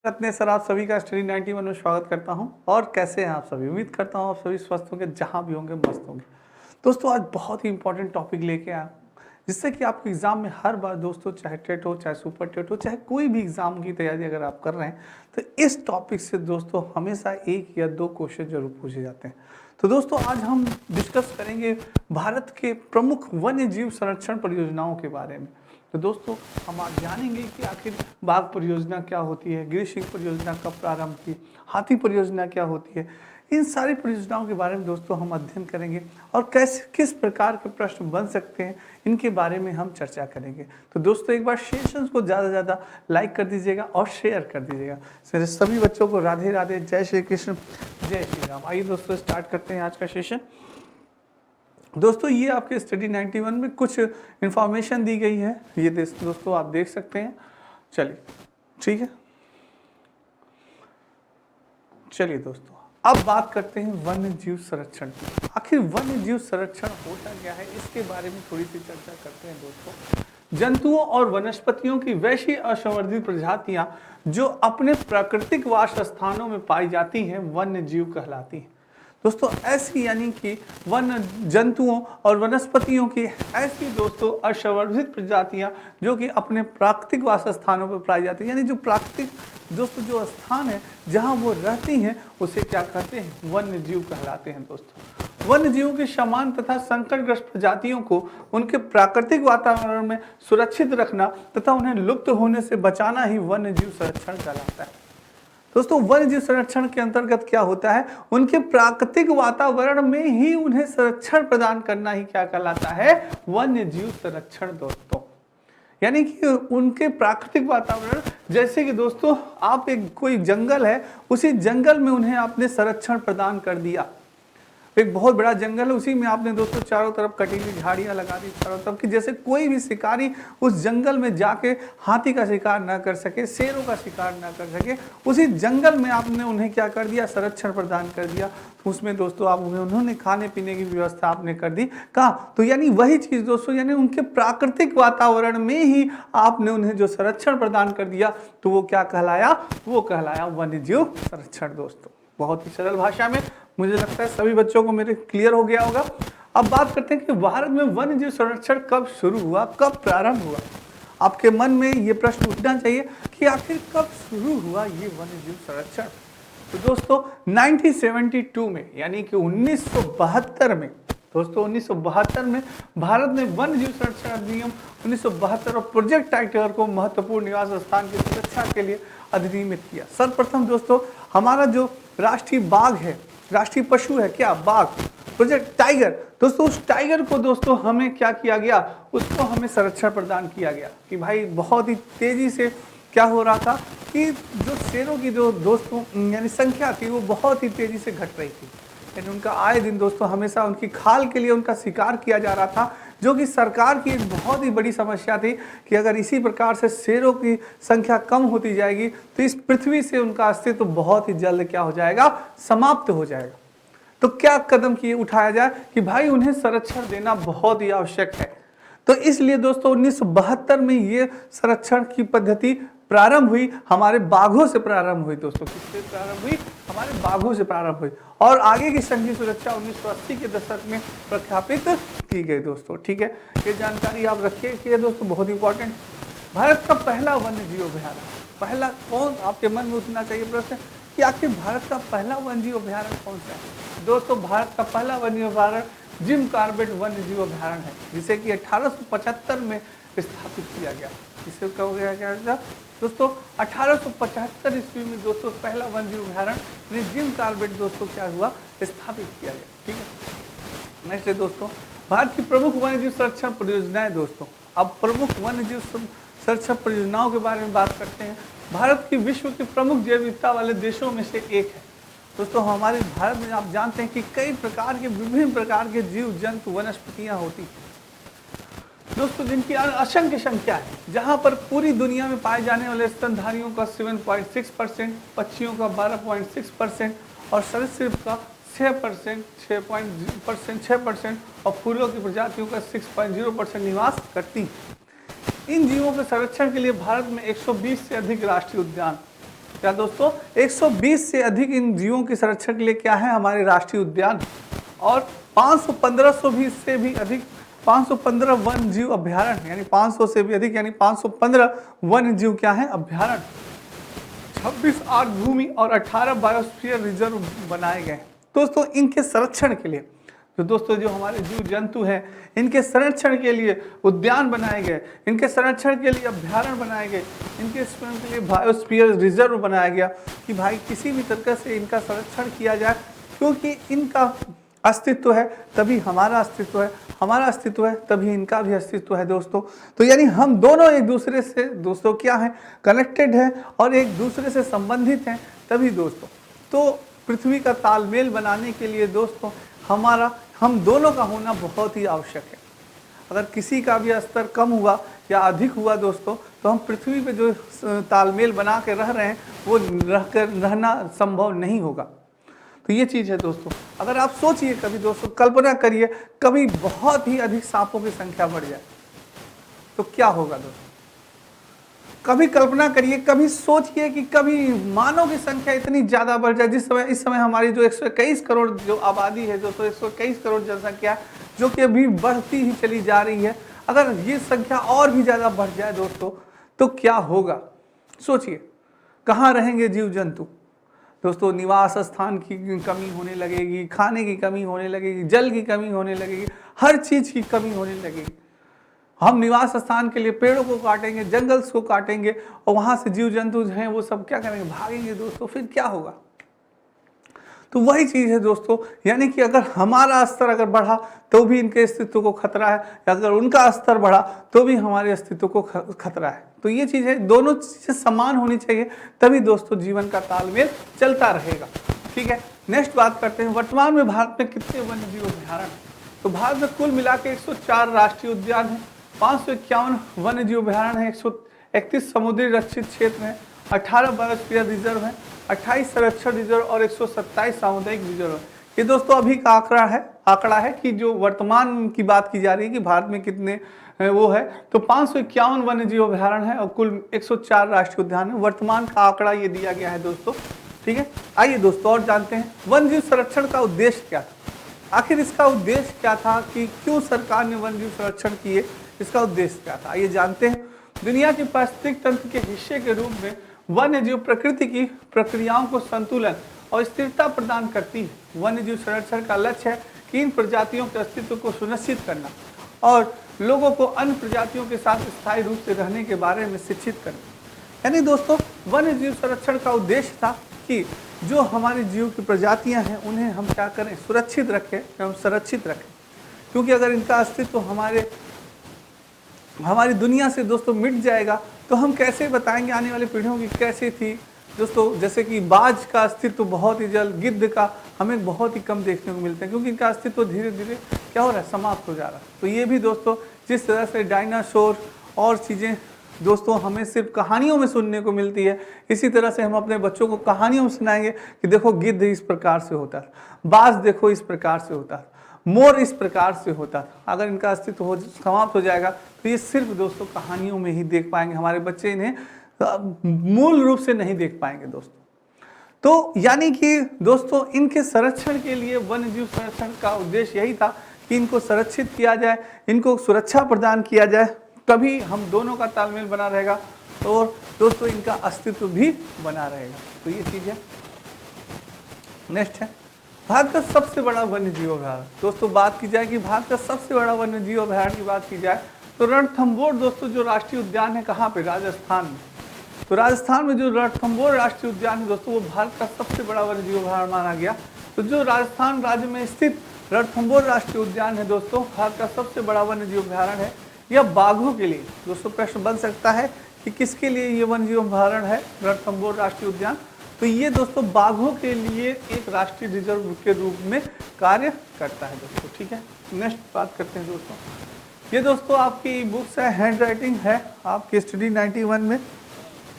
रत्ने sir, आप सभी का स्टडी 91 में स्वागत करता हूं। और कैसे हैं आप सभी? उम्मीद करता हूं आप सभी स्वस्थ होंगे, जहां भी होंगे मस्त होंगे। दोस्तों, आज बहुत ही इंपॉर्टेंट टॉपिक लेके आया हूं, जिससे कि आपके एग्जाम में हर बार दोस्तों, चाहे टेट हो, चाहे सुपर टेट हो, चाहे कोई भी एग्जाम की तैयारी अगर आप कर रहे हैं, तो इस टॉपिक से दोस्तों हमेशा एक या दो क्वेश्चन जरूर पूछे जाते हैं। तो दोस्तों, आज हम डिस्कस करेंगे भारत के प्रमुख वन्य जीव संरक्षण परियोजनाओं के बारे में। तो दोस्तों, हम आज जानेंगे कि आखिर बाघ परियोजना क्या होती है, गिर सिंह परियोजना कब प्रारंभ की, हाथी परियोजना क्या होती है। इन सारी परियोजनाओं के बारे में दोस्तों हम अध्ययन करेंगे और कैसे किस प्रकार के प्रश्न बन सकते हैं, इनके बारे में हम चर्चा करेंगे। तो दोस्तों, एक बार सेशंस को ज़्यादा से ज़्यादा लाइक कर दीजिएगा और शेयर कर दीजिएगा। मेरे सभी बच्चों को राधे राधे, जय श्री कृष्ण, जय श्री राम। आइए दोस्तों, स्टार्ट करते हैं आज का सेशन। दोस्तों, ये आपके स्टडी 91 में कुछ इंफॉर्मेशन दी गई है, ये दोस्तों आप देख सकते हैं। चलिए, ठीक है। चलिए दोस्तों, अब बात करते हैं वन्य जीव संरक्षण की। आखिर वन्य जीव संरक्षण होता क्या है, इसके बारे में थोड़ी सी चर्चा करते हैं दोस्तों। जंतुओं और वनस्पतियों की वैसी असंवर्धित प्रजातियां जो अपने प्राकृतिक वास स्थानों में पाई जाती हैं, वन्य जीव कहलाती हैं। दोस्तों, ऐसी यानी कि वन जंतुओं और वनस्पतियों की ऐसी दोस्तों असंवर्धित प्रजातियां जो कि अपने प्राकृतिक वास स्थानों पर पाई जाती हैं, यानी जो प्राकृतिक दोस्तों जो स्थान है जहां वो रहती हैं, उसे क्या कहते हैं? वन्य जीव कहलाते हैं। दोस्तों, वन्य जीवों की समान तथा संकटग्रस्त प्रजातियों को उनके प्राकृतिक वातावरण में सुरक्षित रखना तथा उन्हें लुप्त होने से बचाना ही वन्य जीव संरक्षण कहलाता है। दोस्तों, वन्य जीव संरक्षण के अंतर्गत क्या होता है? उनके प्राकृतिक वातावरण में ही उन्हें संरक्षण प्रदान करना ही क्या कहलाता है? वन्य जीव संरक्षण। दोस्तों, यानी कि उनके प्राकृतिक वातावरण, जैसे कि दोस्तों आप एक कोई जंगल है, उसी जंगल में उन्हें आपने संरक्षण प्रदान कर दिया। एक बहुत बड़ा जंगल है, उसी में आपने दोस्तों चारों तरफ कटीली झाड़ियां लगा दी चारों तरफ की, जैसे कोई भी शिकारी उस जंगल में जाके हाथी का शिकार ना कर सके, शेरों का शिकार ना कर सके, उसी जंगल में आपने उन्हें क्या कर दिया? संरक्षण प्रदान कर दिया। तो उसमें दोस्तों आप उन्होंने खाने पीने की व्यवस्था आपने कर दी। कहाँ? तो यानी वही चीज दोस्तों, यानी उनके प्राकृतिक वातावरण में ही आपने उन्हें जो संरक्षण प्रदान कर दिया, तो वो क्या कहलाया? वो कहलाया वन्य जीव संरक्षण। दोस्तों, बहुत ही सरल भाषा में मुझे लगता है सभी बच्चों को मेरे क्लियर हो गया होगा। अब बात करते हैं कि भारत में वन्य जीव संरक्षण कब शुरू हुआ, कब प्रारंभ हुआ। आपके मन में ये प्रश्न उठना चाहिए कि आखिर कब शुरू हुआ ये वन्य जीव संरक्षण। तो दोस्तों 1972 में, यानी कि 1972 में, दोस्तों 1972 में भारत ने वन्य जीव संरक्षण अधिनियम 1972 और प्रोजेक्ट टाइगर को महत्वपूर्ण निवास स्थान की सुरक्षा के लिए अधिनियमित किया। सर्वप्रथम दोस्तों हमारा जो राष्ट्रीय बाघ है, राष्ट्रीय पशु है क्या? बाघ, प्रोजेक्ट टाइगर। दोस्तों, उस टाइगर को दोस्तों हमें क्या किया गया? उसको हमें संरक्षण प्रदान किया गया कि भाई बहुत ही तेजी से क्या हो रहा था कि जो शेरों की जो दोस्तों यानी संख्या थी, वो बहुत ही तेजी से घट रही थी। यानी उनका आए दिन दोस्तों हमेशा उनकी खाल के लिए उनका शिकार किया जा रहा था, जो कि सरकार की एक बहुत ही बड़ी समस्या थी कि अगर इसी प्रकार से शेरों की संख्या कम होती जाएगी तो इस पृथ्वी से उनका अस्तित्व बहुत ही जल्द क्या हो जाएगा? समाप्त हो जाएगा। तो क्या कदम किए उठाया जाए कि भाई उन्हें संरक्षण देना बहुत ही आवश्यक है। तो इसलिए दोस्तों 1972 में ये संरक्षण की पद्धति प्रारंभ हुई, हमारे बाघों से प्रारंभ हुई। दोस्तों, किससे प्रारंभ हुई? हमारे बाघों से प्रारंभ हुई और आगे की संघीय सुरक्षा 1980 के दशक में प्रख्यापित की गई। दोस्तों, ठीक है, ये जानकारी आप रखिए कि ये दोस्तों बहुत इंपॉर्टेंट। भारत का पहला वन्य जीव अभयारण्य, पहला कौन? आपके मन में उठना चाहिए प्रश्न कि आखिर भारत का पहला वन्य जीव अभयारण्य कौन सा है? दोस्तों, भारत का पहला वन्य जीव अभयारण्य जिम कॉर्बेट वन्य जीव अभयारण्य है, जिसे कि 1875 में स्थापित किया गया। इसे कहा गया था दोस्तों 1875 ईस्वी में दोस्तों पहला वन्य जीव अभयारण्य जिम कॉर्बेट दोस्तों क्या हुआ? स्थापित किया गया। ठीक है, नेक्स्ट है दोस्तों भारत की प्रमुख वन्य जीव संरक्षण परियोजनाएं। दोस्तों, अब प्रमुख वन्य जीव संरक्षण परियोजनाओं के बारे में बात करते हैं। भारत की विश्व के प्रमुख जैव विविधता वाले देशों में से एक है। दोस्तों, हमारे भारत में आप जानते हैं कि कई प्रकार के विभिन्न प्रकार के जीव जंतु वनस्पतियां होती हैं दोस्तों, जिनकी असंख्य संख्या है, जहां पर पूरी दुनिया में पाए जाने वाले स्तनधारियों का 7.6%, पक्षियों का 12.6% और सरीसृप का 6%, 6% और फूलों की प्रजातियों का 6.0% निवास करती हैं। इन जीवों के संरक्षण के लिए भारत में 120 से अधिक राष्ट्रीय उद्यान क्या दोस्तों 120 से अधिक इन जीवों के संरक्षण के लिए क्या है हमारे राष्ट्रीय उद्यान, और 515 भी से भी अधिक 515 वन जीव अभ्यारण्य, यानी 500 से भी अधिक यानी 515 वन जीव क्या है अभ्यारण्य, 26 आर्द्र भूमि और 18 बायोस्फीयर रिजर्व बनाए गए। दोस्तों इनके संरक्षण के लिए जो हमारे जीव जंतु हैं इनके संरक्षण के लिए उद्यान बनाए गए, इनके संरक्षण के लिए अभ्यारण्य बनाए गए, इनके संरक्षण के लिए बायोस्फीयर रिजर्व बनाया गया कि भाई किसी भी तरीके से इनका संरक्षण किया जाए, क्योंकि इनका अस्तित्व है तभी हमारा अस्तित्व है, हमारा अस्तित्व है तभी इनका भी अस्तित्व है दोस्तों। तो यानी हम दोनों एक दूसरे से दोस्तों क्या है कनेक्टेड है और एक दूसरे से संबंधित हैं तभी दोस्तों। तो पृथ्वी का तालमेल बनाने के लिए दोस्तों हम दोनों का होना बहुत ही आवश्यक है। अगर किसी का भी स्तर कम हुआ या अधिक हुआ दोस्तों तो हम पृथ्वी पे जो तालमेल बना के रह रहे हैं वो रहना संभव नहीं होगा। तो ये चीज़ है दोस्तों। अगर आप सोचिए कभी दोस्तों, कल्पना करिए कभी बहुत ही अधिक सांपों की संख्या बढ़ जाए तो क्या होगा दोस्तों। कभी कल्पना करिए, कभी सोचिए कि कभी मानव की संख्या इतनी ज़्यादा बढ़ जाए, इस समय हमारी जो 121 करोड़ जो आबादी है दोस्तों, 121 करोड़ जनसंख्या जो कि अभी बढ़ती ही चली जा रही है, अगर ये संख्या और भी ज़्यादा बढ़ जाए दोस्तों तो क्या होगा। सोचिए कहाँ रहेंगे जीव जंतु दोस्तों। निवास स्थान की कमी होने लगेगी, खाने की कमी होने लगेगी, जल की कमी होने लगेगी, हर चीज़ की कमी होने लगेगी। हम निवास स्थान के लिए पेड़ों को काटेंगे, जंगल्स को काटेंगे और वहाँ से जीव जंतु हैं वो सब क्या करेंगे, भागेंगे दोस्तों। फिर क्या होगा। तो वही चीज़ है दोस्तों, यानी कि अगर हमारा स्तर अगर बढ़ा तो भी इनके अस्तित्व को खतरा है, अगर उनका स्तर बढ़ा तो भी हमारे अस्तित्व को खतरा है। तो ये चीज़ है, दोनों चीज़ें समान होनी चाहिए तभी दोस्तों जीवन का तालमेल चलता रहेगा। ठीक है, नेक्स्ट बात करते हैं वर्तमान में भारत में कितने वन्य जीव अभ्यारण्य। तो भारत में कुल मिला के 104 राष्ट्रीय उद्यान है, 551 वन्य जीव अभ्यारण्य है, 131 समुद्री रक्षित क्षेत्र है, 18 बायोस्फीयर रिजर्व है, 28 संरक्षण रिजर्व और 127 सामुदायिक रिजर्व है। ये दोस्तों अभी का आंकड़ा है कि जो वर्तमान की बात की जा रही है कि भारत में कितने वो है। तो 551 वन्य जीव अभ्यारण्य है और कुल 104 राष्ट्रीय उद्यान है। वर्तमान का आंकड़ा ये दिया गया है दोस्तों। ठीक है, आइए दोस्तों और जानते हैं वन्य जीव संरक्षण का उद्देश्य क्या था। आखिर इसका उद्देश्य क्या था कि क्यों सरकार ने वन्य जीव संरक्षण किए, इसका उद्देश्य क्या था आइए जानते हैं। दुनिया के पारिस्थितिक तंत्र के हिस्से के रूप में वन्य जीव प्रकृति की प्रक्रियाओं को संतुलन और स्थिरता प्रदान करती है। वन्य जीव संरक्षण का लक्ष्य है कि इन प्रजातियों के अस्तित्व को सुनिश्चित करना और लोगों को अन्य प्रजातियों के साथ स्थायी रूप से रहने के बारे में शिक्षित करना। यानी दोस्तों वन्य जीव संरक्षण का उद्देश्य था कि जो हमारे जीव की प्रजातियां हैं उन्हें हम क्या करें, सुरक्षित रखें एवं संरक्षित रखें। क्योंकि अगर इनका अस्तित्व हमारी दुनिया से दोस्तों मिट जाएगा तो हम कैसे बताएंगे आने वाली पीढ़ियों की कैसे थी दोस्तों। जैसे कि बाज का अस्तित्व बहुत ही जल्द, गिद्ध का हमें बहुत ही कम देखने को मिलता है क्योंकि इनका अस्तित्व धीरे धीरे क्या हो रहा है, समाप्त हो जा रहा है। तो ये भी दोस्तों जिस तरह से डायनासोर और चीज़ें दोस्तों हमें सिर्फ कहानियों में सुनने को मिलती है, इसी तरह से हम अपने बच्चों को कहानियों में सुनाएंगे कि देखो गिद्ध इस प्रकार से होता है, बाज देखो इस प्रकार से होता है, मोर इस प्रकार से होता है। अगर इनका अस्तित्व समाप्त हो जाएगा तो ये सिर्फ दोस्तों कहानियों में ही देख पाएंगे, हमारे बच्चे इन्हें मूल रूप से नहीं देख पाएंगे दोस्तों। तो यानी कि दोस्तों इनके संरक्षण के लिए वन्य जीव संरक्षण का उद्देश्य यही था कि इनको संरक्षित किया जाए, इनको सुरक्षा प्रदान किया जाए, तभी हम दोनों का तालमेल बना रहेगा और दोस्तों इनका अस्तित्व भी बना रहेगा। तो ये चीज़ है। नेक्स्ट है भारत का सबसे बड़ा वन्य जीव अभ्यारण्य। दोस्तों बात की जाए कि भारत का सबसे बड़ा वन्य जीव अभ्यारण्य की बात की जाए तो रणथंभौर दोस्तों जो राष्ट्रीय उद्यान है कहाँ पे, राजस्थान में। तो राजस्थान में जो रणथंभौर राष्ट्रीय उद्यान है दोस्तों वो भारत का सबसे बड़ा वन्य जीव अभ्यारण्य माना गया। तो जो राजस्थान राज्य में स्थित रणथंभौर राष्ट्रीय उद्यान है दोस्तों भारत का सबसे बड़ा वन्य जीव अभ्यारण्य है। यह बाघों के लिए दोस्तों प्रश्न बन सकता है कि किसके लिए ये वन्य जीव अभ्यारण्य है रणथंभौर राष्ट्रीय उद्यान। तो ये दोस्तों बाघों के लिए एक राष्ट्रीय रिजर्व के रूप में कार्य करता है दोस्तों। ठीक है, नेक्स्ट बात करते हैं दोस्तों। ये दोस्तों आपकी बुक्स है, हैंड राइटिंग है आपकी स्टडी 91 में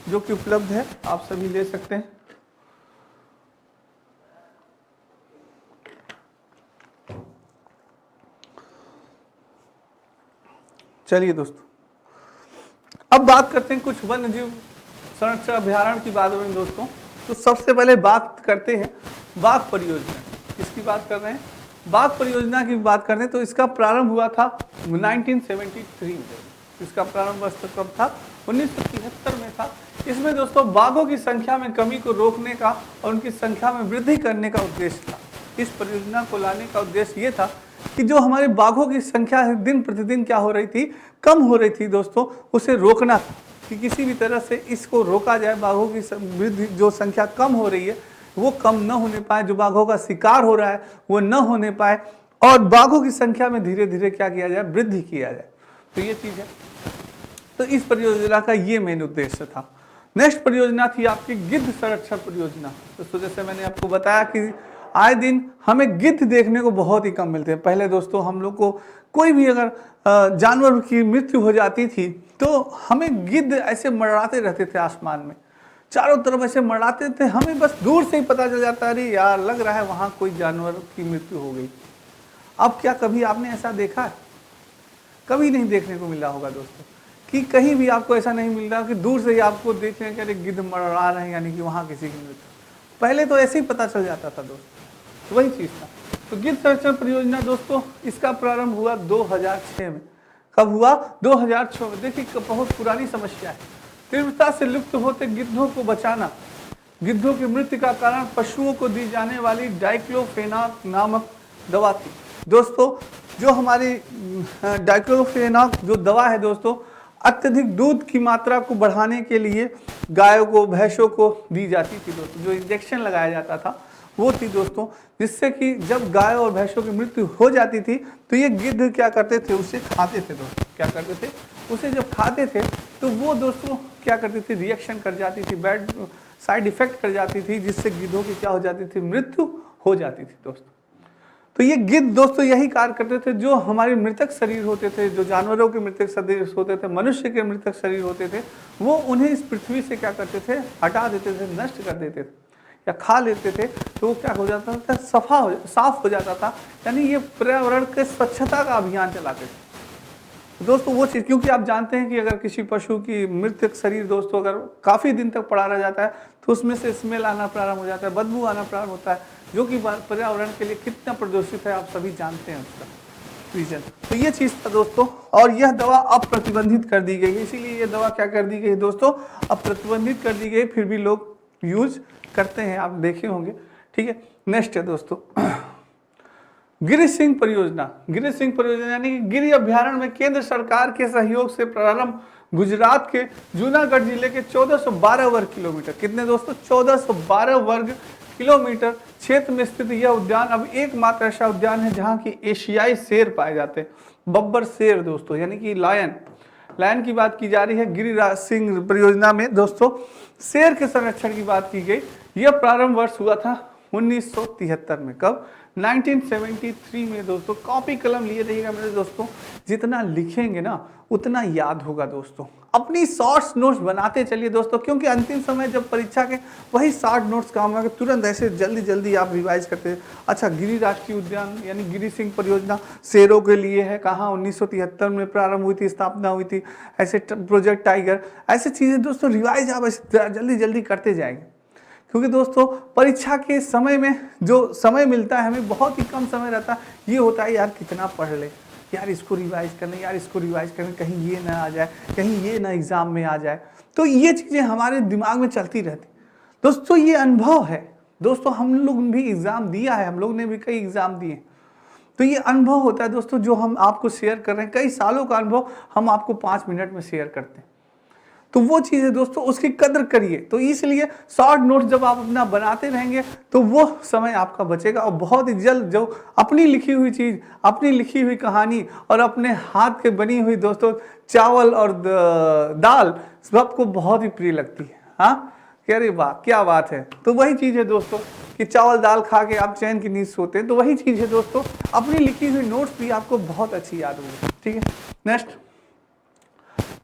जो कि उपलब्ध है, आप सभी ले सकते हैं। चलिए दोस्तों अब बात करते हैं कुछ वन्य जीव संरक्षण अभ्यारण्य की बात में दोस्तों। तो सबसे पहले बात करते हैं बाघ परियोजना। किसकी बात कर रहे हैं? बाघ परियोजना की बात करते हैं। तो इसका प्रारंभ हुआ था 1973 में। इसका प्रारंभ वर्ष कब था? 1973 में था। इसमें दोस्तों बाघों की संख्या में कमी को रोकने का और उनकी संख्या में वृद्धि करने का उद्देश्य था। इस परियोजना को लाने का उद्देश्य ये था कि जो हमारे बाघों की संख्या दिन प्रतिदिन क्या हो रही थी, कम हो रही थी दोस्तों, उसे रोकना था कि किसी भी तरह से इसको रोका जाए। बाघों की वृद्धि, जो संख्या कम हो रही है वो कम न होने पाए, जो बाघों का शिकार हो रहा है वो न होने पाए, और बाघों की संख्या में धीरे धीरे क्या किया जाए, वृद्धि किया जाए। तो ये चीज है। तो इस परियोजना का ये मेन उद्देश्य था। नेक्स्ट परियोजना थी आपकी गिद्ध संरक्षण परियोजना। तो जैसे मैंने आपको बताया कि आए दिन हमें गिद्ध देखने को बहुत ही कम मिलते हैं। पहले दोस्तों हम लोग को कोई भी अगर जानवर की मृत्यु हो जाती थी तो हमें गिद्ध ऐसे मंडराते रहते थे आसमान में, चारों तरफ ऐसे मंडराते थे, हमें बस दूर से ही पता चल जाता है अरे यार लग रहा है वहां कोई जानवर की मृत्यु हो गई। अब क्या कभी आपने ऐसा देखा है? कभी नहीं देखने को मिला होगा दोस्तों, कि कहीं भी आपको ऐसा नहीं मिल रहा कि दूर से ही आपको देख रहे हैं कि अरे गिद्ध मंडरा रहे हैं, यानी कि वहां किसी की मृत्यु। पहले तो ऐसे ही पता चल जाता था दोस्तों, तो वही चीज था। तो गिद्ध संरक्षण परियोजना दोस्तों इसका प्रारंभ हुआ 2006 में। कब हुआ? 2006 में। देखिए बहुत पुरानी समस्या है। तीव्रता से लुप्त होते गिद्धों को बचाना। गिद्धों की मृत्यु का कारण पशुओं को दी जाने वाली डाइक्लोफेनाक नामक दवा थी। दोस्तों जो हमारी डाइक्लोफेनाक जो दवा है दोस्तों, अत्यधिक दूध की मात्रा को बढ़ाने के लिए गायों को, भैंसों को दी जाती थी दोस्तों। जो इंजेक्शन लगाया जाता था वो थी दोस्तों, जिससे कि जब गायों और भैंसों की मृत्यु हो जाती थी तो ये गिद्ध क्या करते थे, उसे खाते थे दोस्तों। क्या करते थे? उसे जब खाते थे तो वो दोस्तों क्या करती थी, रिएक्शन कर जाती थी, बैड साइड इफेक्ट कर जाती थी, जिससे गिद्धों की क्या हो जाती थी, मृत्यु हो जाती थी दोस्तों। तो ये गिद्ध दोस्तों यही कार्य करते थे। जो हमारे मृतक शरीर होते थे, जो जानवरों के मृतक शरीर होते थे, मनुष्य के मृतक शरीर होते थे, वो उन्हें इस पृथ्वी से क्या करते थे, हटा देते थे, नष्ट कर देते थे या खा लेते थे। तो वो क्या हो जाता था, साफ हो जाता था। यानी ये पर्यावरण के स्वच्छता का अभियान चलाते थे दोस्तों। वो चीज़, क्योंकि आप जानते हैं कि अगर किसी पशु की मृतक शरीर दोस्तों अगर काफ़ी दिन तक पड़ा रह जाता है तो उसमें से स्मेल आना प्रारंभ हो जाता है, बदबू आना प्रारंभ होता है, जो कि पर्यावरण के लिए कितना प्रदूषित है आप सभी जानते हैं उसका रीजन। तो ये चीज़ था दोस्तों। और यह दवा अब प्रतिबंधित कर दी गई है। इसीलिए ये दवा क्या कर दी गई दोस्तों, अब प्रतिबंधित कर दी गई, फिर भी लोग यूज करते हैं, आप देखे होंगे। ठीक है। नेक्स्ट है दोस्तों गिरि सिंह परियोजना। गिरि सिंह परियोजना यानी कि गिरि अभ्यारण्य में केंद्र सरकार के सहयोग से प्रारंभ गुजरात के जूनागढ़ जिले के 1412 वर्ग किलोमीटर, कितने दोस्तों, 1412 वर्ग किलोमीटर क्षेत्र में स्थित यह उद्यान अब एकमात्र ऐसा उद्यान है जहां की एशियाई शेर पाए जाते हैं। बब्बर शेर दोस्तों, यानी कि लायन की बात की जा रही है। गिरिराज सिंह परियोजना में दोस्तों शेर के संरक्षण की बात की गई। यह प्रारंभ वर्ष हुआ था 1973 में। कब? 1973 में दोस्तों। कॉपी कलम लिए रहिएगा मेरे दोस्तों, जितना लिखेंगे ना उतना याद होगा दोस्तों। अपनी शॉर्ट्स नोट्स बनाते चलिए दोस्तों, क्योंकि अंतिम समय जब परीक्षा के वही शॉर्ट नोट्स काम आएगा, तुरंत ऐसे जल्दी जल्दी आप रिवाइज करते हैं। अच्छा, गिरि राष्ट्रीय उद्यान यानी गिरि सिंह परियोजना शेरों के लिए है। कहाँ? 1973 में प्रारंभ हुई थी, स्थापना हुई थी। ऐसे प्रोजेक्ट टाइगर, ऐसे चीज़ें दोस्तों रिवाइज आप जल्दी जल्दी करते जाएंगे, क्योंकि दोस्तों परीक्षा के समय में जो समय मिलता है हमें बहुत ही कम समय रहता है। ये होता है यार कितना पढ़ ले, यार इसको रिवाइज करना, यार इसको रिवाइज करना, कहीं ये ना आ जाए, कहीं ये ना एग्जाम में आ जाए। तो ये चीज़ें हमारे दिमाग में चलती रहती दोस्तों। ये अनुभव है दोस्तों, हम लोग भी एग्जाम दिया है, हम लोग ने भी कई एग्जाम दिए। तो ये अनुभव होता है दोस्तों जो हम आपको शेयर कर रहे हैं। कई सालों का अनुभव हम आपको 5 मिनट में शेयर करते हैं। तो वो चीज़ है दोस्तों, उसकी कदर करिए। तो इसलिए शॉर्ट नोट्स जब आप अपना बनाते रहेंगे तो वो समय आपका बचेगा, और बहुत ही जल्द जो अपनी लिखी हुई चीज़, अपनी लिखी हुई कहानी और अपने हाथ के बनी हुई दोस्तों चावल और दाल सबको बहुत ही प्रिय लगती है। हाँ, कह रही वाह क्या बात है। तो वही चीज़ है दोस्तों कि चावल दाल खा के आप चैन की नींद सोते हैं। तो वही चीज़ है दोस्तों, अपनी लिखी हुई नोट्स भी आपको बहुत अच्छी याद होगी। ठीक है। नेक्स्ट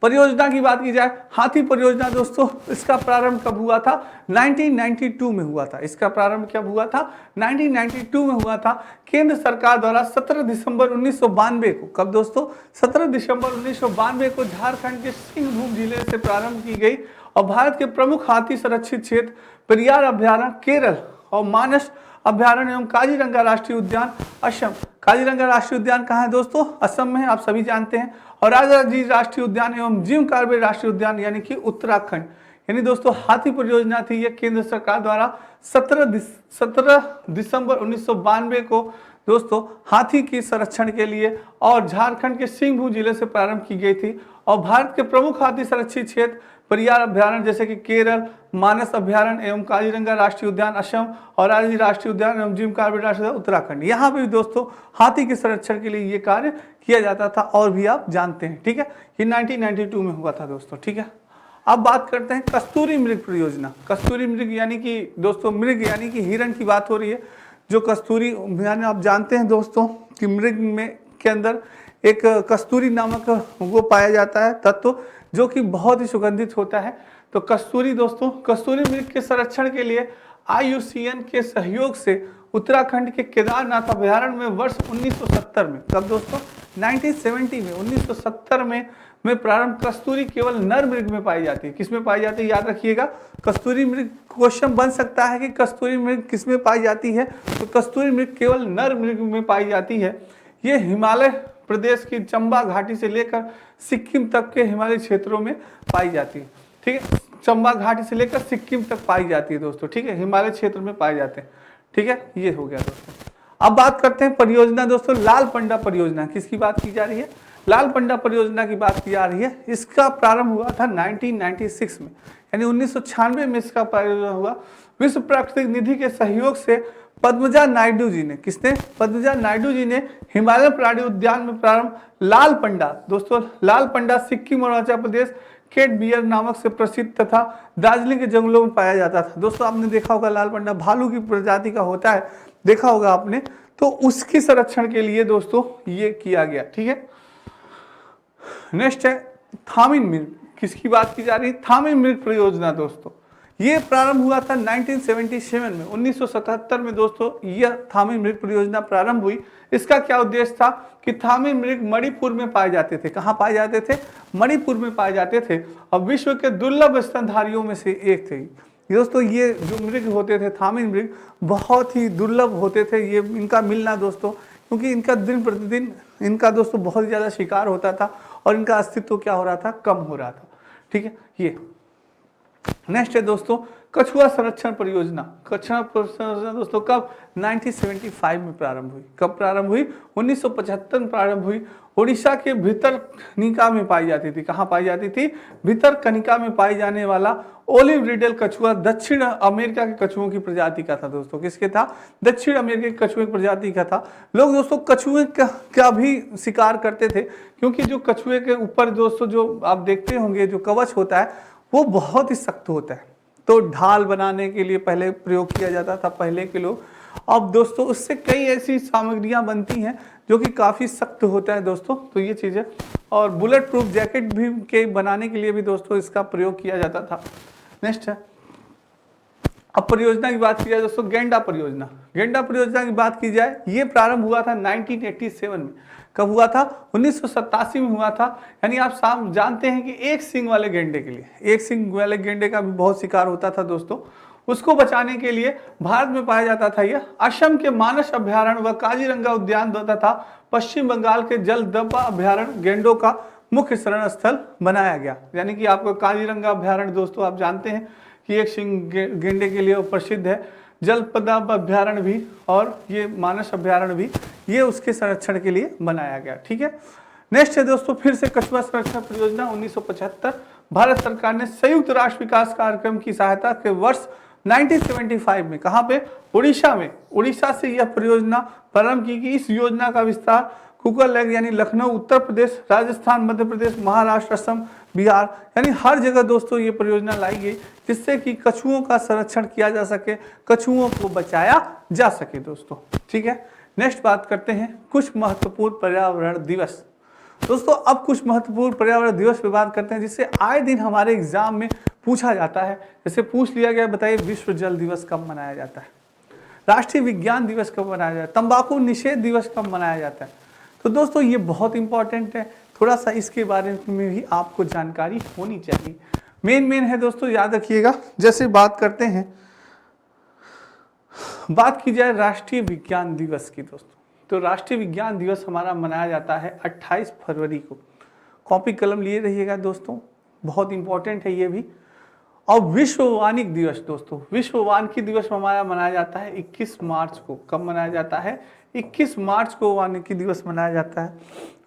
परियोजना की बात की जाए, हाथी परियोजना दोस्तों, इसका प्रारंभ कब हुआ था? 1992 में हुआ था। इसका प्रारंभ कब हुआ था? 1992 में हुआ था। केंद्र सरकार द्वारा 17 दिसंबर 1992 को, कब दोस्तों? 17 दिसंबर 1992 को झारखंड के सिंहभूम जिले से प्रारंभ की गई और भारत के प्रमुख हाथी संरक्षित क्षेत्र पेरियार अभ्यारण्य केरल और मानस अभ्यारण्य एवं काजीरंगा राष्ट्रीय उद्यान असम। काजीरंगा राष्ट्रीय उद्यान कहाँ है दोस्तों? असम में, आप सभी जानते हैं। और राजाजी राष्ट्रीय उद्यान एवं जिम कॉर्बेट राष्ट्रीय उद्यान यानी कि उत्तराखंड। यानी दोस्तों हाथी परियोजना थी ये केंद्र सरकार द्वारा 17 दिसंबर 1992 को दोस्तों हाथी के संरक्षण के लिए और झारखंड के सिंहभूम जिले से प्रारंभ की गई थी। और भारत के प्रमुख हाथी संरक्षित क्षेत्र पेरियार अभ्यारण्य जैसे कि केरल, मानस अभ्यारण्य एवं काजीरंगा राष्ट्रीय उद्यान असम और राजाजी राष्ट्रीय उद्यान एवं जिम कॉर्बेट राष्ट्रीय उद्यान उत्तराखंड, यहाँ पे भी दोस्तों हाथी के संरक्षण के लिए ये कार्य किया जाता था और भी आप जानते हैं। ठीक है, ये 1992 में हुआ था दोस्तों। ठीक है, अब बात करते हैं कस्तूरी मृग परियोजना। कस्तूरी मृग यानी कि दोस्तों मृग यानी कि हिरण की बात हो रही है। जो कस्तूरी यानी आप जानते हैं दोस्तों कि मृग में के अंदर एक कस्तूरी नामक वो पाया जाता है तत्व जो कि बहुत ही सुगंधित होता है। तो कस्तूरी दोस्तों, कस्तूरी मृग के संरक्षण के लिए IUCN के सहयोग से उत्तराखंड के केदारनाथ अभ्यारण्य में वर्ष 1970 में, कब दोस्तों? 1970 में, 1970 में प्रारंभ कस्तूरी केवल नर मृग में पाई जाती है। किसमें पाई जाती है? याद रखिएगा, कस्तूरी मृग क्वेश्चन बन सकता है कि कस्तूरी मृग किसमें पाई जाती है। तो कस्तूरी मृग केवल नर मृग में पाई जाती है। ये हिमालय प्रदेश की चंबा घाटी से लेकर सिक्किम तक के हिमालय क्षेत्रों में पाई जाती है। ठीक है, चंबा घाटी से लेकर सिक्किम तक पाई जाती है दोस्तों। ठीक है, हिमालय क्षेत्र में पाए जाते हैं। ठीक है, ये हो गया दोस्तों। अब बात करते हैं परियोजना दोस्तों, लाल पंडा परियोजना। किसकी बात की जा रही है? लाल पंडा परियोजना की बात की जा रही है। इसका प्रारंभ हुआ था 1996 में, यानी 1996 में इसका परियोजना हुआ। विश्व प्राकृतिक निधि के सहयोग से पद्मजा नायडू जी ने, किसने? पद्मजा नायडू जी ने हिमालय प्राणी उद्यान में प्रारंभ लाल पंडा दोस्तों, लाल पंडा सिक्किम और अरुणाचल प्रदेश केट बियर नामक से प्रसिद्ध तथा दार्जिलिंग के जंगलों में पाया जाता था। दोस्तों आपने देखा होगा लाल पंडा भालू की प्रजाति का होता है, देखा होगा आपने। तो उसके संरक्षण के लिए दोस्तों ये किया गया। ठीक है, नेक्स्ट है थामिन मृग। किसकी बात की जा रही है? थामिन मृग परियोजना दोस्तों, ये प्रारंभ हुआ था 1977 में, 1977 में दोस्तों यह थामिन मृग परियोजना प्रारंभ हुई। इसका क्या उद्देश्य था कि थामिन मृग मणिपुर में पाए जाते थे। कहाँ पाए जाते थे? मणिपुर में पाए जाते थे और विश्व के दुर्लभ स्तनधारियों में से एक थे दोस्तों। ये जो मृग होते थे थामिन मृग बहुत ही दुर्लभ होते थे। ये इनका मिलना दोस्तों, क्योंकि इनका दिन प्रतिदिन इनका दोस्तों बहुत ही ज़्यादा शिकार होता था और इनका अस्तित्व क्या हो रहा था? कम हो रहा था। ठीक है, ये नेक्स्ट है दोस्तों कछुआ संरक्षण परियोजना। कछुआ परियोजना दोस्तों कब? 1975 में प्रारंभ हुई। कब प्रारंभ हुई? 1975 में प्रारंभ हुई। उड़ीसा के भितरकनिका में पाई जाती थी। कहाँ पाई जाती थी? भितरकनिका में पाई जाने वाला ओलिव रिडल कछुआ दक्षिण अमेरिका के कछुओं की प्रजाति का था दोस्तों। किसके था? दक्षिण अमेरिका के कछुए की प्रजाति का था। लोग दोस्तों कछुए का भी शिकार करते थे, क्योंकि जो कछुए के ऊपर दोस्तों जो आप देखते होंगे जो कवच होता है वो बहुत ही सख्त होता है। तो ढाल बनाने के लिए पहले प्रयोग किया जाता था पहले के लोग। अब दोस्तों उससे कई ऐसी सामग्रियां बनती हैं जो कि काफ़ी सख्त होता है दोस्तों। तो ये चीज़ें, और बुलेट प्रूफ जैकेट भी के बनाने के लिए भी दोस्तों इसका प्रयोग किया जाता था। नेक्स्ट है, अब परियोजना की बात की जाए दोस्तों, गेंडा परियोजना। गेंडा परियोजना की बात की जाए, ये प्रारंभ हुआ था 1987 में। कब हुआ था? 1987 में हुआ था। यानी आप साफ जानते हैं कि एक सींग वाले गेंडे के लिए, एक सींग वाले गेंडे का भी बहुत शिकार होता था दोस्तों। उसको बचाने के लिए भारत में पाया जाता था यह असम के मानस अभ्यारण्य व काजीरंगा उद्यान तथा पश्चिम बंगाल के जलदब्बा अभ्यारण्य गेंडों का मुख्य शरण स्थल बनाया गया। यानी कि आपको काजीरंगा अभ्यारण्य दोस्तों आप जानते हैं कि एक सिंह गेंडे के लिए प्रसिद्ध है, जलपदाब अभ्यारण्य भी और ये मानस अभ्यारण्य भी, ये उसके संरक्षण के लिए बनाया गया। ठीक है, नेक्स्ट है दोस्तों फिर से कछुआ संरक्षण परियोजना 1975। भारत सरकार ने संयुक्त राष्ट्र विकास कार्यक्रम की सहायता के वर्ष 1975 में, कहाँ पे? उड़ीसा में, उड़ीसा से यह परियोजना प्रारंभ की गई। इस योजना का विस्तार कुकर लेक यानी लखनऊ, उत्तर प्रदेश, राजस्थान, मध्य प्रदेश, महाराष्ट्र, असम, बिहार, यानी हर जगह दोस्तों ये परियोजना लाई गई, जिससे कि कछुओं का संरक्षण किया जा सके, कछुओं को बचाया जा सके दोस्तों। ठीक है, नेक्स्ट बात करते हैं कुछ महत्वपूर्ण पर्यावरण दिवस। दोस्तों अब कुछ महत्वपूर्ण पर्यावरण दिवस पे बात करते हैं, जिससे आए दिन हमारे एग्जाम में पूछा जाता है। जैसे पूछ लिया गया, बताइए विश्व जल दिवस कब मनाया जाता है? राष्ट्रीय विज्ञान दिवस कब मनाया जाता है? तंबाकू निषेध दिवस कब मनाया जाता है? तो दोस्तों ये बहुत इंपॉर्टेंट है, थोड़ा सा इसके बारे में भी आपको जानकारी होनी चाहिए। मेन है दोस्तों, याद रखिएगा। जैसे बात करते हैं, बात की जाए राष्ट्रीय विज्ञान दिवस की दोस्तों, तो राष्ट्रीय विज्ञान दिवस हमारा मनाया जाता है 28 फरवरी को। कॉपी कलम लिए रहिएगा दोस्तों, बहुत इंपॉर्टेंट है ये भी। और विश्व वानिकी दिवस दोस्तों, विश्व वानिकी दिवस हमारा मनाया जाता है 21 मार्च को। कब मनाया जाता है? 21 मार्च को वानिकी दिवस मनाया जाता है।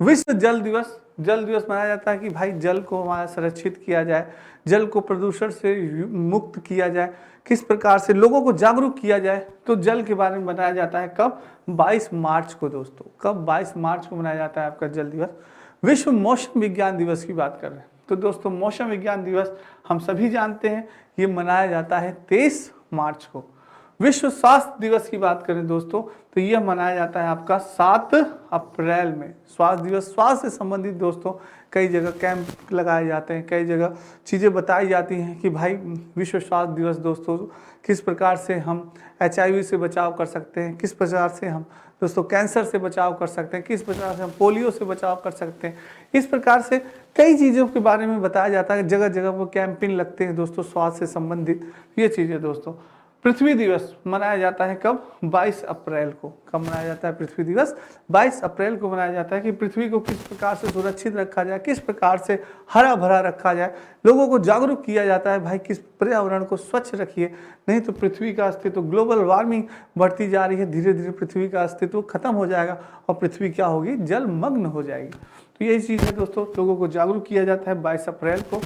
विश्व जल दिवस, जल दिवस मनाया जाता है कि भाई जल को हमारा संरक्षित किया जाए, जल को प्रदूषण से मुक्त किया जाए, किस प्रकार से लोगों को जागरूक किया जाए, तो जल के बारे में बताया जाता है। कब? 22 मार्च को दोस्तों। कब? 22 मार्च को मनाया जाता है आपका जल दिवस। विश्व मौसम विज्ञान दिवस की बात कर रहे हैं, तो दोस्तों मौसम विज्ञान दिवस हम सभी जानते हैं, ये मनाया जाता है 23 मार्च को। विश्व स्वास्थ्य दिवस की बात करें दोस्तों, तो यह मनाया जाता है आपका 7 अप्रैल में। स्वास्थ्य दिवस, स्वास्थ्य से संबंधित दोस्तों कई जगह कैंप लगाए जाते हैं, कई जगह चीज़ें बताई जाती हैं कि भाई विश्व स्वास्थ्य दिवस दोस्तों किस प्रकार से हम HIV से बचाव कर सकते हैं, किस प्रकार से हम दोस्तों कैंसर से बचाव कर सकते हैं, किस प्रकार से हम पोलियो से बचाव कर सकते हैं। इस प्रकार से कई चीज़ों के बारे में बताया जाता है, जगह जगह वो कैंपेन लगते हैं दोस्तों स्वास्थ्य से संबंधित ये चीज़ें दोस्तों। पृथ्वी दिवस मनाया जाता है कब? 22 अप्रैल को। कब मनाया जाता है पृथ्वी दिवस? 22 अप्रैल को मनाया जाता है कि पृथ्वी को किस प्रकार से सुरक्षित रखा जाए, किस प्रकार से हरा भरा रखा जाए, लोगों को जागरूक किया जाता है भाई किस पर्यावरण को स्वच्छ रखिए, नहीं तो पृथ्वी का अस्तित्व, ग्लोबल वार्मिंग बढ़ती जा रही है, धीरे धीरे पृथ्वी का अस्तित्व खत्म हो जाएगा और पृथ्वी क्या होगी? जलमग्न हो जाएगी। तो यही चीज़ है दोस्तों, लोगों को जागरूक किया जाता है 22 अप्रैल को।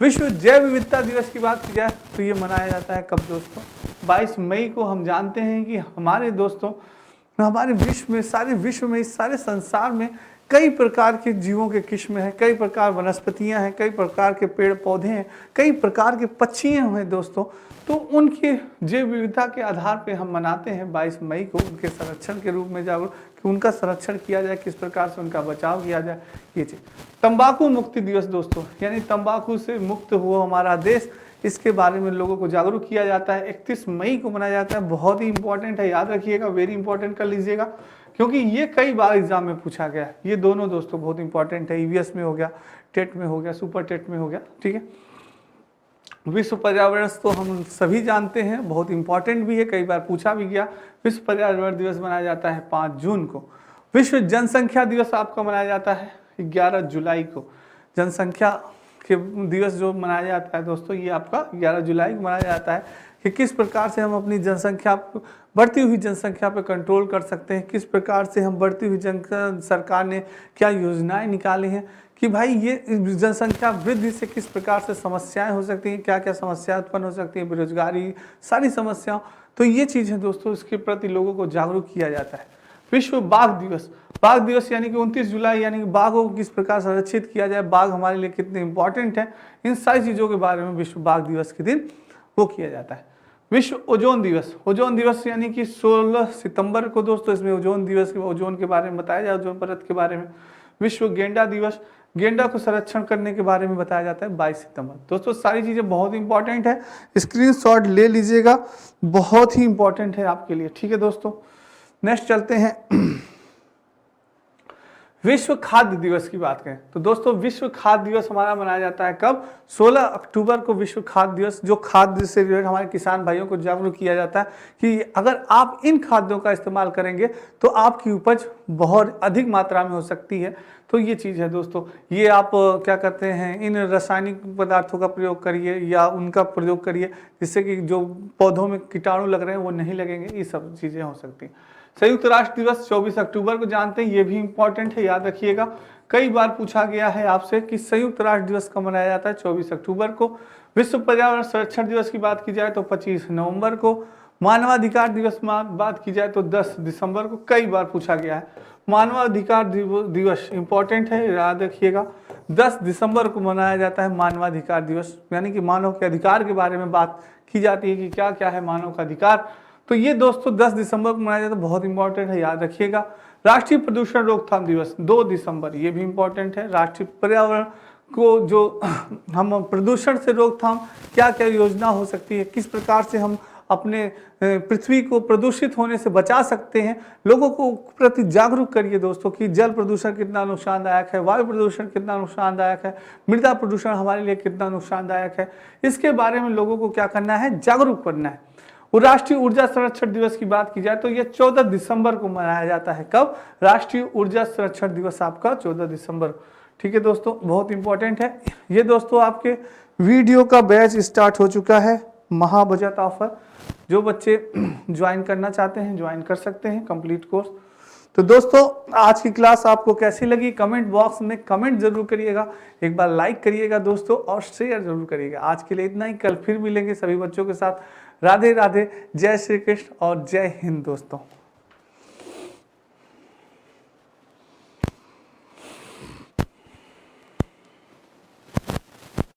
विश्व जैव विविधता दिवस की बात की जाए तो ये मनाया जाता है कब दोस्तों? 22 मई को। हम जानते हैं कि हमारे दोस्तों हमारे विश्व में, सारे विश्व में, इस सारे संसार में कई प्रकार के जीवों के किस्म हैं, कई प्रकार वनस्पतियां हैं, कई प्रकार के पेड़ पौधे हैं, कई प्रकार के पक्षियां हैं दोस्तों। तो उनके जैव विविधता के आधार पे हम मनाते हैं 22 मई को, उनके संरक्षण के रूप में जागरूक कि उनका संरक्षण किया जाए, किस प्रकार से उनका बचाव किया जाए, ये चीज़। तंबाकू मुक्ति दिवस दोस्तों, यानी तंबाकू से मुक्त हुआ हमारा देश, इसके बारे में लोगों को जागरूक किया जाता है। 31 मई को मनाया जाता है, बहुत ही इंपॉर्टेंट है, याद रखिएगा, वेरी इंपॉर्टेंट कर लीजिएगा, क्योंकि ये कई बार एग्जाम में पूछा गया है। ये दोनों दोस्तों बहुत इंपॉर्टेंट है, EVS में हो गया, टेट में हो गया, सुपर टेट में हो गया, ठीक है। विश्व पर्यावरण तो हम सभी जानते हैं, बहुत इंपॉर्टेंट भी है, कई बार पूछा भी गया। विश्व पर्यावरण दिवस मनाया जाता है 5 जून को। विश्व जनसंख्या दिवस आपका मनाया जाता है 11 जुलाई को। जनसंख्या के दिवस जो मनाया जाता है दोस्तों, ये आपका 11 जुलाई को मनाया जाता है कि किस प्रकार से हम अपनी जनसंख्या, बढ़ती हुई जनसंख्या पर कंट्रोल कर सकते हैं, किस प्रकार से हम बढ़ती हुई सरकार ने क्या योजनाएं निकाली हैं कि भाई ये जनसंख्या वृद्धि से किस प्रकार से समस्याएं हो सकती हैं, क्या क्या समस्याएं उत्पन्न हो सकती हैं, बेरोजगारी, सारी समस्याओं। तो ये चीज़ है दोस्तों, इसके प्रति लोगों को जागरूक किया जाता है। विश्व बाघ दिवस, बाघ दिवस यानी कि 29 जुलाई, यानी कि बाघों को किस प्रकार संरक्षित किया जाए, बाघ हमारे लिए कितने इंपॉर्टेंट है, इन सारी चीज़ों के बारे में विश्व बाघ दिवस के दिन वो किया जाता है। विश्व ओजोन दिवस, ओजोन दिवस यानी कि 16 सितंबर को दोस्तों, इसमें ओजोन दिवस, ओजोन के बारे में बताया जाए, ओजोन परत के बारे में। विश्व गेंडा दिवस, गेंडा को संरक्षण करने के बारे में बताया जाता है 22 सितंबर। दोस्तों सारी चीज़ें बहुत इंपॉर्टेंट है, स्क्रीनशॉट ले लीजिएगा, बहुत ही इंपॉर्टेंट है आपके लिए, ठीक है दोस्तों। नेक्स्ट चलते हैं विश्व खाद्य दिवस की बात करें तो दोस्तों, विश्व खाद्य दिवस हमारा मनाया जाता है कब? 16 अक्टूबर को विश्व खाद्य दिवस, जो खाद्य से रिलेटेड हमारे किसान भाइयों को जागरूक किया जाता है कि अगर आप इन खाद्यों का इस्तेमाल करेंगे तो आपकी उपज बहुत अधिक मात्रा में हो सकती है। तो ये चीज़ है दोस्तों, ये आप क्या करते हैं, इन रासायनिक पदार्थों का प्रयोग करिए या उनका प्रयोग करिए जिससे कि जो पौधों में कीटाणु लग रहे हैं वो नहीं लगेंगे, ये सब चीज़ें हो सकती हैं। संयुक्त राष्ट्र दिवस 24 अक्टूबर को जानते हैं, ये भी इंपॉर्टेंट है, याद रखिएगा। कई बार पूछा गया है आपसे कि संयुक्त राष्ट्र दिवस कब मनाया जाता है? 24 अक्टूबर को। विश्व पर्यावरण संरक्षण दिवस की बात की जाए तो 25 नवंबर को। मानवाधिकार दिवस में बात की जाए तो 10 दिसंबर को। कई बार पूछा गया है, मानवाधिकार दिवस इंपॉर्टेंट है, याद रखिएगा। 10 दिसंबर को मनाया जाता है मानवाधिकार दिवस, यानी कि मानव के अधिकार के बारे में बात की जाती है कि क्या क्या है मानव का अधिकार। तो ये दोस्तों 10 दिसंबर को मनाया जाता है, बहुत इंपॉर्टेंट है, याद रखिएगा। राष्ट्रीय प्रदूषण रोकथाम दिवस 2 दिसंबर, ये भी इंपॉर्टेंट है। राष्ट्रीय पर्यावरण को जो हम प्रदूषण से रोकथाम, क्या क्या योजना हो सकती है, किस प्रकार से हम अपने पृथ्वी को प्रदूषित होने से बचा सकते हैं। लोगों को प्रति जागरूक करिए दोस्तों कि जल प्रदूषण कितना नुकसानदायक है, वायु प्रदूषण कितना नुकसानदायक है, मृदा प्रदूषण हमारे लिए कितना नुकसानदायक है। इसके बारे में लोगों को क्या करना है, जागरूक करना है। और राष्ट्रीय ऊर्जा संरक्षण दिवस की बात की जाए तो यह 14 दिसंबर को मनाया जाता है। कब? राष्ट्रीय ऊर्जा संरक्षण दिवस आपका 14 दिसंबर। ठीक है दोस्तों, बहुत इंपॉर्टेंट है ये। दोस्तों आपके वीडियो का बैच स्टार्ट हो चुका है, महा बचत ऑफर। जो बच्चे ज्वाइन करना चाहते हैं ज्वाइन कर सकते हैं कंप्लीट कोर्स। तो दोस्तों आज की क्लास आपको कैसी लगी कमेंट बॉक्स में कमेंट जरूर करिएगा, एक बार लाइक करिएगा दोस्तों और शेयर जरूर करिएगा। आज के लिए इतना ही, कल फिर मिलेंगे सभी बच्चों के साथ। राधे राधे, जय श्री कृष्ण और जय हिंद दोस्तों।